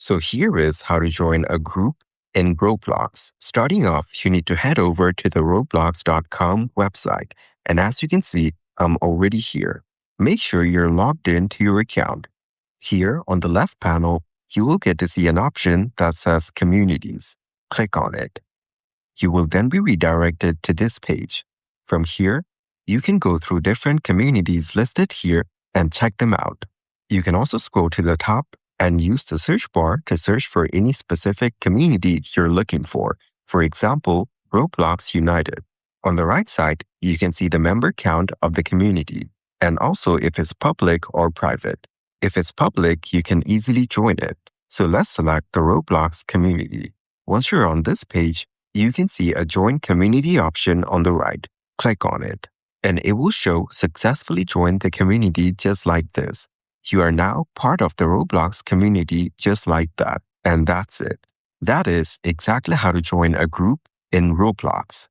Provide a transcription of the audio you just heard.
So here is how to join a group in Roblox. Starting off, you need to head over to the roblox.com website. And as you can see, I'm already here. Make sure you're logged into your account. Here on the left panel, you will get to see an option that says Communities. Click on it. You will then be redirected to this page. From here, you can go through different communities listed here and check them out. You can also scroll to the top and use the search bar to search for any specific community you're looking for. For example, Roblox United. On the right side, you can see the member count of the community and also if it's public or private. If it's public, you can easily join it. So let's select the Roblox community. Once you're on this page, you can see a Join Community option on the right. Click on it, and it will show Successfully joined the community just like this. You are now part of the Roblox community just like that, and that's it. That is exactly how to join a group in Roblox.